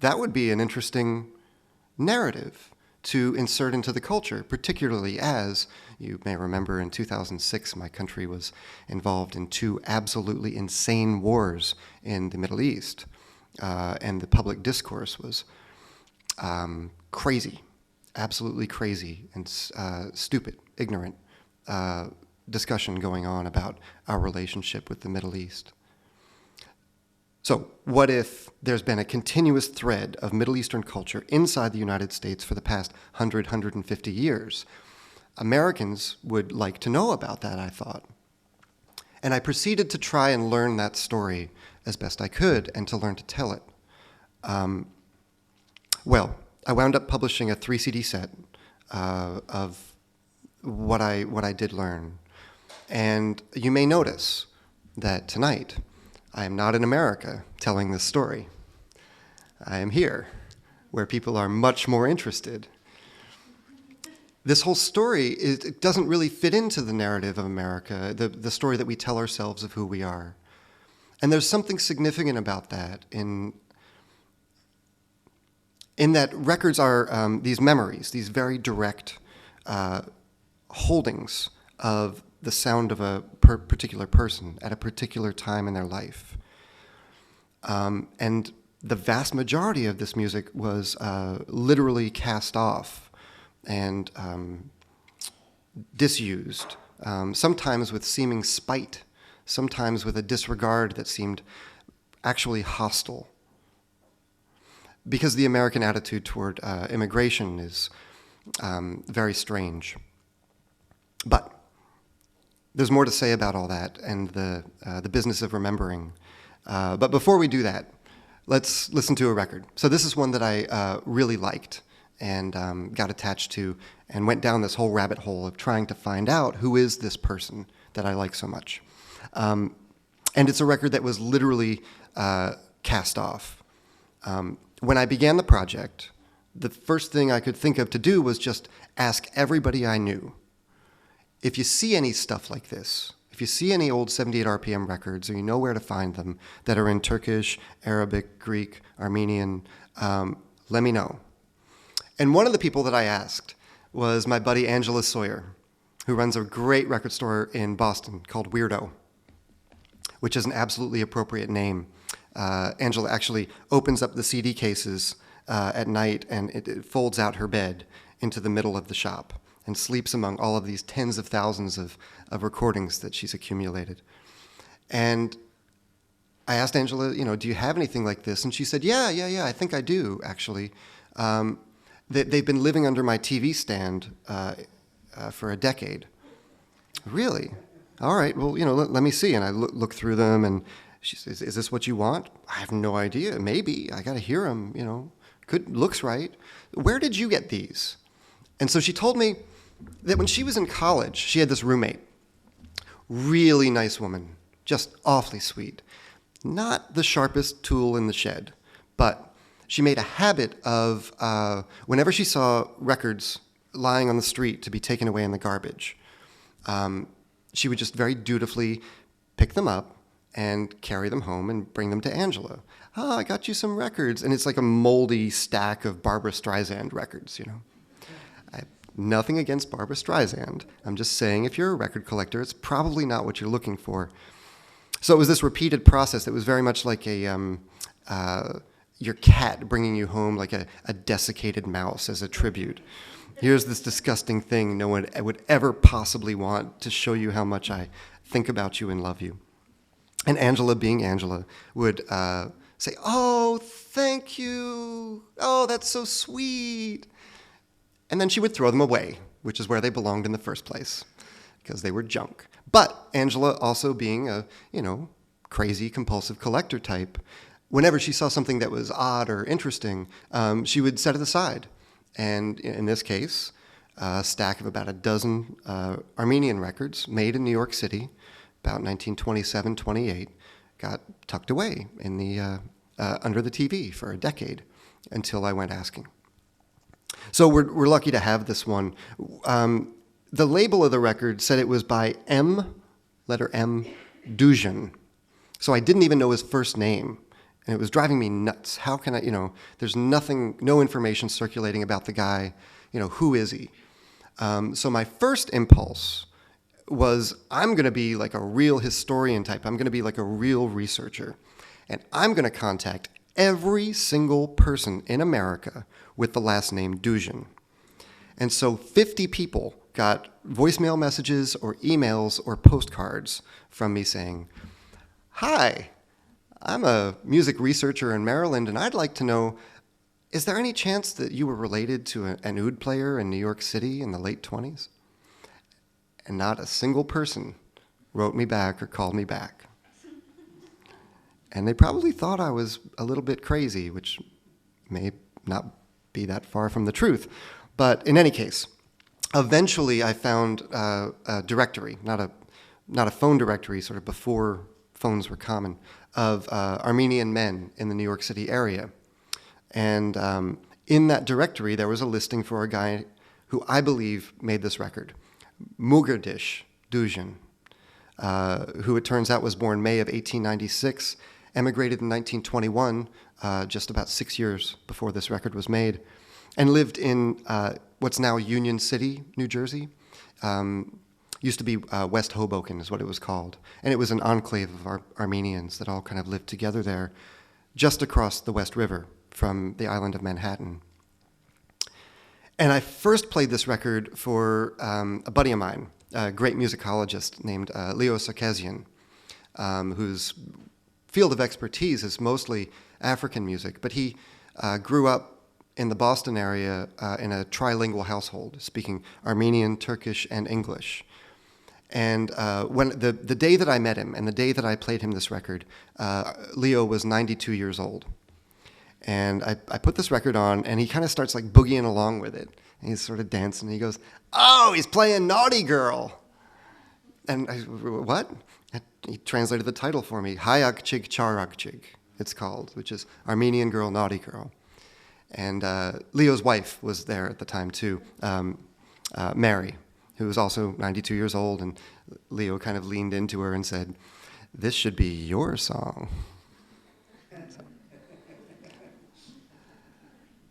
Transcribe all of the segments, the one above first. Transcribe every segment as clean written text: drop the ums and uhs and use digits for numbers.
that would be an interesting narrative to insert into the culture, particularly as, you may remember in 2006, my country was involved in 2 absolutely insane wars in the Middle East, and the public discourse was crazy, absolutely crazy and stupid, ignorant discussion going on about our relationship with the Middle East. So what if there's been a continuous thread of Middle Eastern culture inside the United States for the past 100, 150 years? Americans would like to know about that, I thought. And I proceeded to try and learn that story as best I could and to learn to tell it. Well, I wound up publishing a 3 CD set of what I did learn. And you may notice that tonight, I am not in America telling this story. I am here, where people are much more interested. This whole story, it doesn't really fit into the narrative of America, the story that we tell ourselves of who we are. And there's something significant about that in that records are these memories, these very direct holdings of the sound of a particular person at a particular time in their life. And the vast majority of this music was literally cast off and disused, sometimes with seeming spite, sometimes with a disregard that seemed actually hostile. Because the American attitude toward immigration is very strange. But there's more to say about all that and the business of remembering. But before we do that, let's listen to a record. So this is one that I really liked and got attached to and went down this whole rabbit hole of trying to find out who is this person that I like so much. And it's a record that was literally cast off. When I began the project, the first thing I could think of to do was just ask everybody I knew, if you see any stuff like this, if you see any old 78 RPM records or you know where to find them that are in Turkish, Arabic, Greek, Armenian, let me know. And one of the people that I asked was my buddy Angela Sawyer, who runs a great record store in Boston called Weirdo, which is an absolutely appropriate name. Angela actually opens up the CD cases at night and it folds out her bed into the middle of the shop and sleeps among all of these tens of thousands of recordings that she's accumulated. And I asked Angela, do you have anything like this? And she said, yeah, I think I do, actually. They've been living under my TV stand for a decade. Really? All right, well, let me see. And I look through them, and she says, is this what you want? I have no idea. Maybe. I got to hear them, looks right. Where did you get these? And so she told me that when she was in college, she had this roommate, really nice woman, just awfully sweet. Not the sharpest tool in the shed, but she made a habit of, whenever she saw records lying on the street to be taken away in the garbage, she would just very dutifully pick them up and carry them home and bring them to Angela. I got you some records. And it's like a moldy stack of Barbra Streisand records, I have nothing against Barbra Streisand. I'm just saying if you're a record collector, it's probably not what you're looking for. So it was this repeated process that was very much like your cat bringing you home like a desiccated mouse as a tribute. Here's this disgusting thing no one would ever possibly want to show you how much I think about you and love you. And Angela, being Angela, would say, oh, thank you. Oh, that's so sweet. And then she would throw them away, which is where they belonged in the first place, because they were junk. But Angela, also being a, crazy, compulsive collector type, whenever she saw something that was odd or interesting, she would set it aside. And in this case, a stack of about a dozen Armenian records made in New York City, about 1927, 28, got tucked away in the under the TV for a decade until I went asking. So we're lucky to have this one. The label of the record said it was by letter M, Dujan. So I didn't even know his first name. And it was driving me nuts. How can I, there's nothing, no information circulating about the guy. Who is he? So my first impulse was, I'm going to be like a real historian type. I'm going to be like a real researcher. And I'm going to contact every single person in America with the last name Dujan. And so 50 people got voicemail messages or emails or postcards from me saying, "Hi, I'm a music researcher in Maryland, and I'd like to know, is there any chance that you were related to an oud player in New York City in the late 20s? And not a single person wrote me back or called me back. And they probably thought I was a little bit crazy, which may not be that far from the truth. But in any case, eventually I found a directory, not a phone directory, sort of before phones were common, of Armenian men in the New York City area. And in that directory, there was a listing for a guy who I believe made this record, Mugardish Dujan, who it turns out was born May of 1896, emigrated in 1921, just about 6 years before this record was made, and lived in what's now Union City, New Jersey. Used to be West Hoboken is what it was called. And it was an enclave of Armenians that all kind of lived together there, just across the West River from the island of Manhattan. And I first played this record for a buddy of mine, a great musicologist named Leo Sarkisian, whose field of expertise is mostly African music, but he grew up in the Boston area in a trilingual household, speaking Armenian, Turkish, and English. And when the day that I met him and the day that I played him this record, Leo was 92 years old. And I put this record on, and he kind of starts like boogieing along with it. And he's sort of dancing, and he goes, "Oh, he's playing Naughty Girl." And I, what? And he translated the title for me, Hayakchig Charakchig, it's called, which is Armenian Girl, Naughty Girl. And Leo's wife was there at the time, too, Mary, who was also 92 years old. And Leo kind of leaned into her and said, "This should be your song."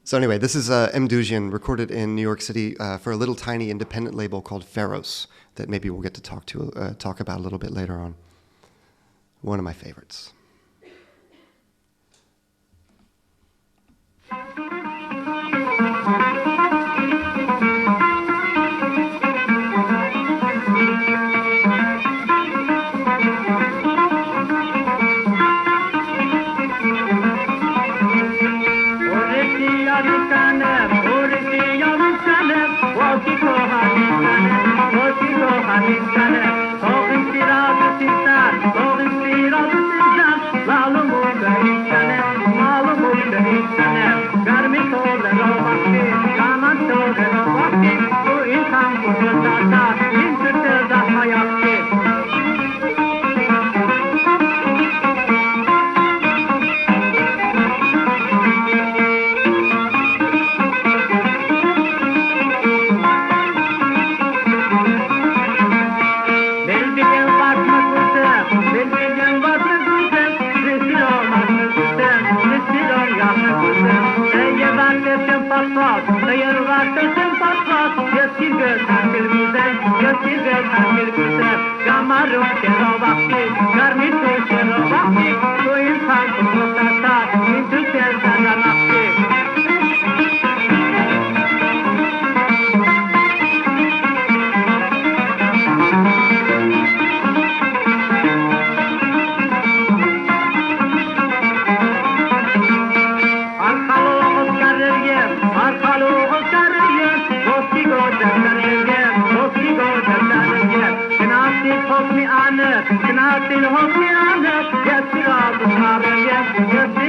So anyway, this is M. Dujan, recorded in New York City for a little tiny independent label called Pharos that maybe we'll get to talk about a little bit later on. One of my favorites. Till hon blir annat, jag ser av och tar en hjälp,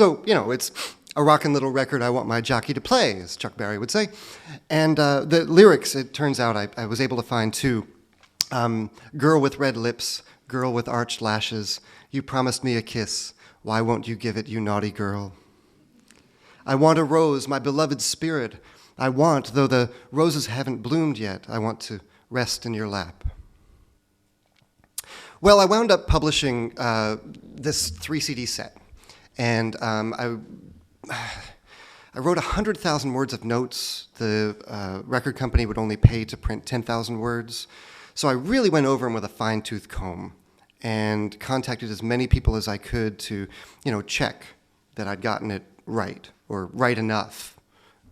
So, it's a rockin' little record I want my jockey to play, as Chuck Berry would say. And the lyrics, it turns out, I was able to find too. Girl with red lips, girl with arched lashes, you promised me a kiss. Why won't you give it, you naughty girl? I want a rose, my beloved spirit. I want, though the roses haven't bloomed yet, I want to rest in your lap. Well, I wound up publishing this 3 CD set, and I wrote 100,000 words of notes. The record company would only pay to print 10,000 words, so I really went over them with a fine-tooth comb and contacted as many people as I could to, check that I'd gotten it right, or right enough.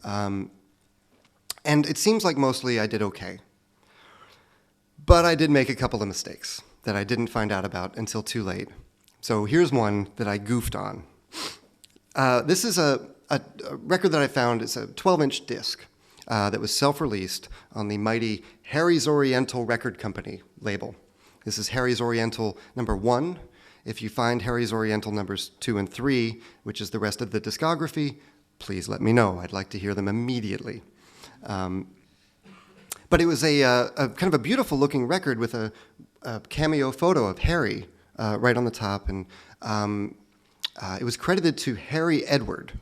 And it seems like mostly I did okay. But I did make a couple of mistakes that I didn't find out about until too late. So here's one that I goofed on. This is a record that I found. It's a 12-inch disc that was self-released on the mighty Harry's Oriental Record Company label. This is Harry's Oriental number 1. If you find Harry's Oriental numbers 2 and 3, which is the rest of the discography, please let me know. I'd like to hear them immediately. But it was a kind of a beautiful-looking record with a cameo photo of Harry right on the top, and it was credited to Harry Edward,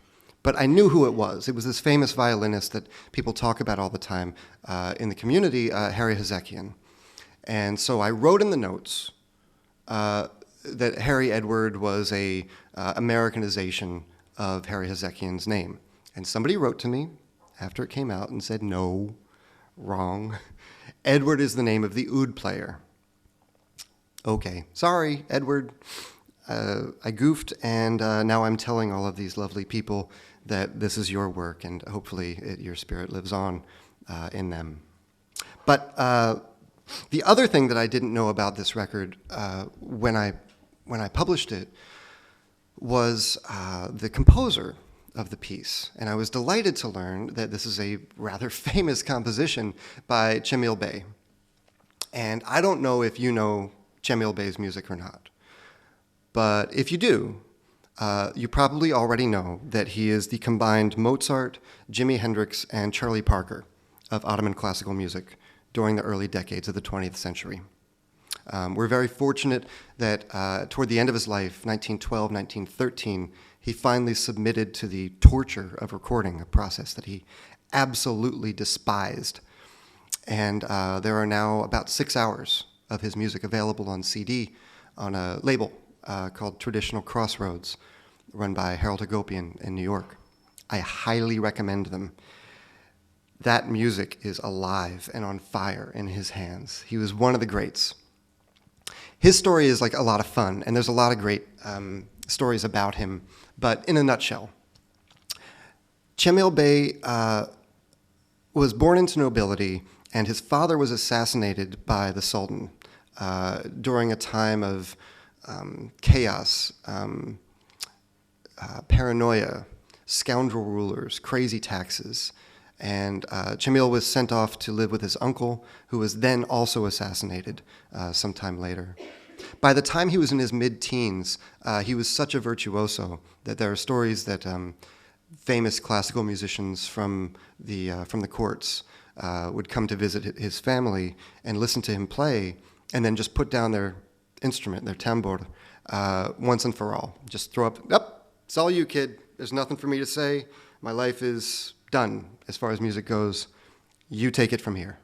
but I knew who it was. It was this famous violinist that people talk about all the time in the community, Harry Hezekian. And so I wrote in the notes that Harry Edward was a Americanization of Harry Hezekian's name. And somebody wrote to me after it came out and said, no, wrong. Edward is the name of the oud player. Okay, sorry, Edward. I goofed, and now I'm telling all of these lovely people that this is your work, and hopefully your spirit lives on in them. But the other thing that I didn't know about this record when I published it was the composer of the piece, and I was delighted to learn that this is a rather famous composition by Cemil Bey. And I don't know if you know Cemil Bey's music or not, but if you do, you probably already know that he is the combined Mozart, Jimi Hendrix, and Charlie Parker of Ottoman classical music during the early decades of the 20th century. We're very fortunate that toward the end of his life, 1912, 1913, he finally submitted to the torture of recording, a process that he absolutely despised. And there are now about 6 hours of his music available on CD on a label called Traditional Crossroads, run by Harold Hagopian in New York. I highly recommend them. That music is alive and on fire in his hands. He was one of the greats. His story is like a lot of fun, and there's a lot of great stories about him, but in a nutshell, Cemil Bey was born into nobility, and his father was assassinated by the Sultan during a time of chaos, paranoia, scoundrel rulers, crazy taxes. And Cemil was sent off to live with his uncle, who was then also assassinated sometime later. By the time he was in his mid-teens, he was such a virtuoso that there are stories that famous classical musicians from the courts would come to visit his family and listen to him play, and then just put down their instrument, their tambour, once and for all. Just throw up, "Yep, it's all you, kid. There's nothing for me to say. My life is done as far as music goes. You take it from here."